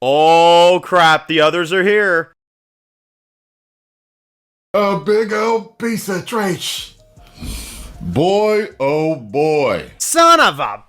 Oh crap, the others are here. A big old piece of trash. Boy, oh boy. Son of a...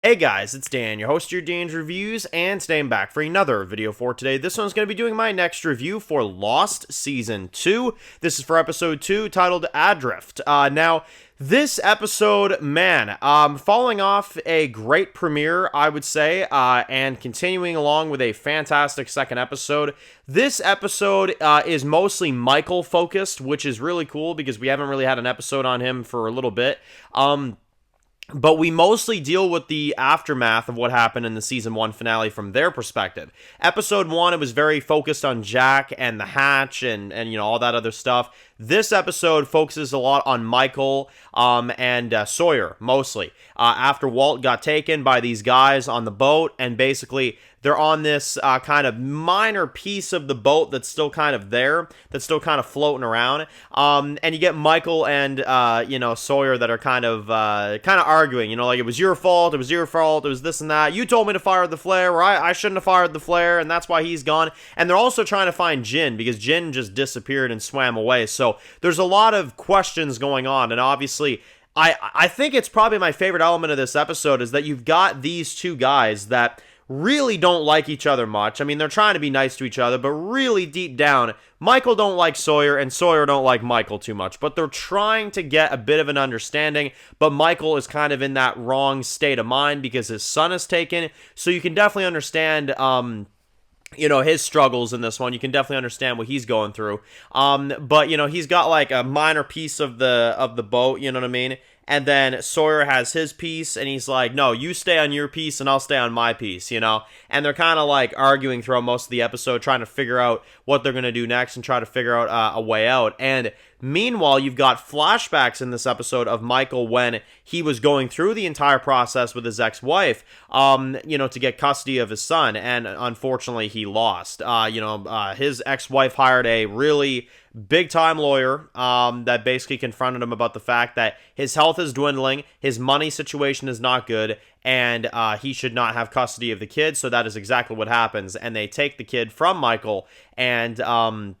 Hey guys, it's Dan, your host of your Dan's Reviews, and today I'm back for another video for today. This one's going to be doing my next review for Lost Season 2. This is for Episode 2, titled Adrift. Now, this episode, man, following off a great premiere, I would say, and continuing along with a fantastic second episode. This episode is mostly Michael-focused, which is really cool because we haven't really had an episode on him for a little bit. But we mostly deal with the aftermath of what happened in the Season 1 finale from their perspective. Episode 1, it was very focused on Jack and the hatch and you know, all that other stuff. This episode focuses a lot on Michael and Sawyer, mostly. After Walt got taken by these guys on the boat, and basically they're on this kind of minor piece of the boat that's still kind of there, that's still kind of floating around. And you get Michael and you know, Sawyer that are kind of arguing. You know, like, it was your fault, it was this and that. You told me to fire the flare, or I shouldn't have fired the flare, and that's why he's gone. And they're also trying to find Jin because Jin just disappeared and swam away. So there's a lot of questions going on, and obviously I think it's probably my favorite element of this episode is that you've got these two guys that really don't like each other much. I mean, they're trying to be nice to each other, but really deep down, Michael don't like Sawyer, and Sawyer don't like Michael too much. But they're trying to get a bit of an understanding, but Michael is kind of in that wrong state of mind because his son is taken. So you can definitely understand you know, his struggles in this one. You can definitely understand what he's going through. But you know, he's got like a minor piece of the boat, you know what I mean? And then Sawyer has his piece, and he's like, no, you stay on your piece, and I'll stay on my piece, you know? And they're kind of like arguing throughout most of the episode, trying to figure out what they're going to do next and try to figure out a way out. And meanwhile, you've got flashbacks in this episode of Michael when he was going through the entire process with his ex-wife, you know, to get custody of his son, and unfortunately, he lost. His ex-wife hired a really big-time lawyer that basically confronted him about the fact that his health is dwindling, his money situation is not good, and he should not have custody of the kid. So that is exactly what happens, and they take the kid from Michael, and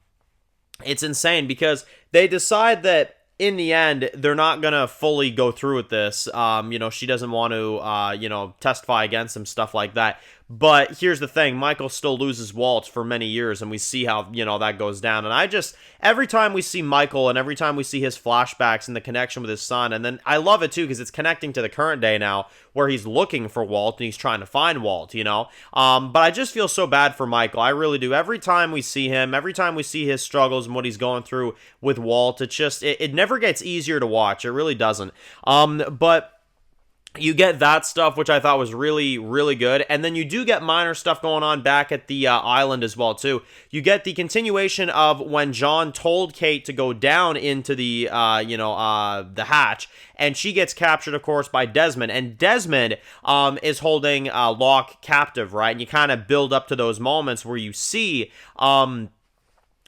it's insane because they decide that in the end, they're not going to fully go through with this. You know, she doesn't want to, you know, testify against him, stuff like that. But here's the thing, Michael still loses Walt for many years, and we see how, you know, that goes down. And every time we see Michael, and every time we see his flashbacks and the connection with his son, and then I love it too, because it's connecting to the current day now, where he's looking for Walt, and he's trying to find Walt, you know? But I just feel so bad for Michael, I really do. Every time we see him, every time we see his struggles and what he's going through with Walt, it never gets easier to watch, it really doesn't. But you get that stuff, which I thought was really, really good. And then you do get minor stuff going on back at the island as well, too. You get the continuation of when John told Kate to go down into the, the hatch. And she gets captured, of course, by Desmond. And Desmond is holding Locke captive, right? And you kind of build up to those moments where you see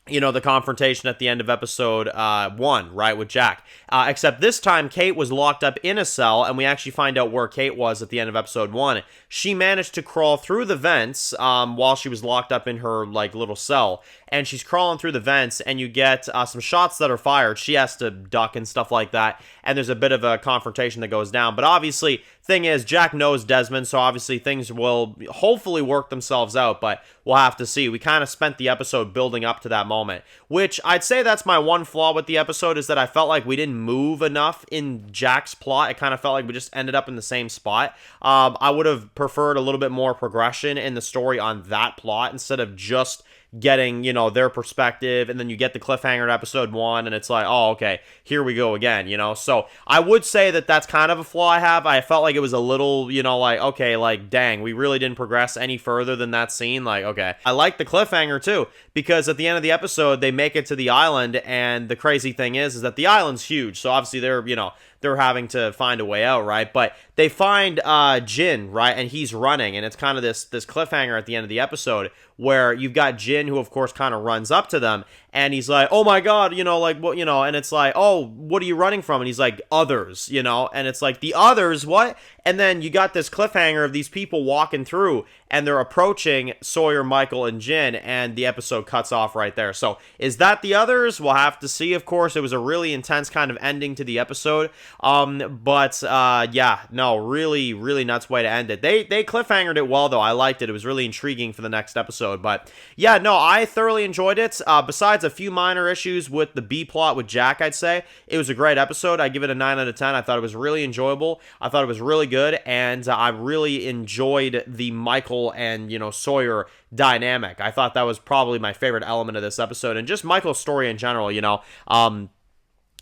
you know, the confrontation at the end of episode 1, right, with Jack. Except this time, Kate was locked up in a cell, and we actually find out where Kate was at the end of episode 1. She managed to crawl through the vents while she was locked up in her, like, little cell. And she's crawling through the vents, and you get some shots that are fired. She has to duck and stuff like that, and there's a bit of a confrontation that goes down. But obviously, thing is, Jack knows Desmond, so obviously things will hopefully work themselves out, but we'll have to see. We kind of spent the episode building up to that moment, which I'd say that's my one flaw with the episode, is that I felt like we didn't move enough in Jack's plot. It kind of felt like we just ended up in the same spot. I would have preferred a little bit more progression in the story on that plot instead of just getting, you know, their perspective, and then you get the cliffhanger in episode 1, and it's like, oh, okay, here we go again, you know? So I would say that that's kind of a flaw I have. I felt like it was a little, you know, like, okay, like, dang, we really didn't progress any further than that scene. Like, okay. I like the cliffhanger, too, because at the end of the episode, they make it to the island, and the crazy thing is that the island's huge, so obviously they're, you know, they're having to find a way out, right? But they find Jin, right? And he's running, and it's kind of this cliffhanger at the end of the episode where you've got Jin, who of course kind of runs up to them, and he's like, oh my god, you know, like, what, you know, and it's like, oh, what are you running from? And he's like, others, you know, and it's like, the others, what? And then you got this cliffhanger of these people walking through, and they're approaching Sawyer, Michael, and Jin, and the episode cuts off right there. So, is that the others? We'll have to see, of course. It was a really intense kind of ending to the episode. Yeah, no, really, really nuts way to end it. They cliffhangered it well, though. I liked it. It was really intriguing for the next episode. But, yeah, no, I thoroughly enjoyed it. Besides a few minor issues with the B-plot with Jack, I'd say, it was a great episode. I give it a 9 out of 10. I thought it was really enjoyable. I thought it was really good, and I really enjoyed the Michael and, you know, Sawyer dynamic. I thought that was probably my favorite element of this episode, and just Michael's story in general, you know.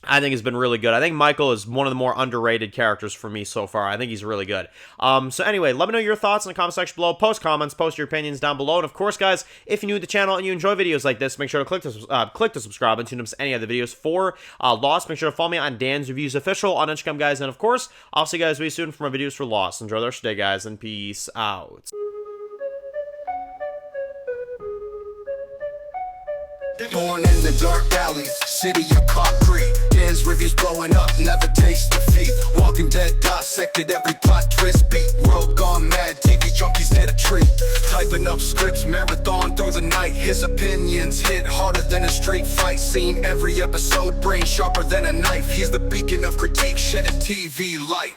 I think has been really good. I think Michael is one of the more underrated characters for me so far. I think he's really good. So anyway, let me know your thoughts in the comment section below. Post comments, post your opinions down below. And of course, guys, if you're new to the channel and you enjoy videos like this, make sure to click to subscribe and tune in to any other videos for Lost. Make sure to follow me on Dan's Reviews Official on Instagram, guys. And of course, I'll see you guys really soon for my videos for Lost. Enjoy the rest of your day, guys, and peace out. Born in the dark alleys, city of concrete. Dan's reviews blowing up, never taste defeat. Walking Dead dissected every plot twist beat. World gone mad, TV junkies hit a treat. Typing up scripts, marathon through the night. His opinions hit harder than a straight fight scene. Every episode, brain sharper than a knife. He's the beacon of critique, shed a TV light.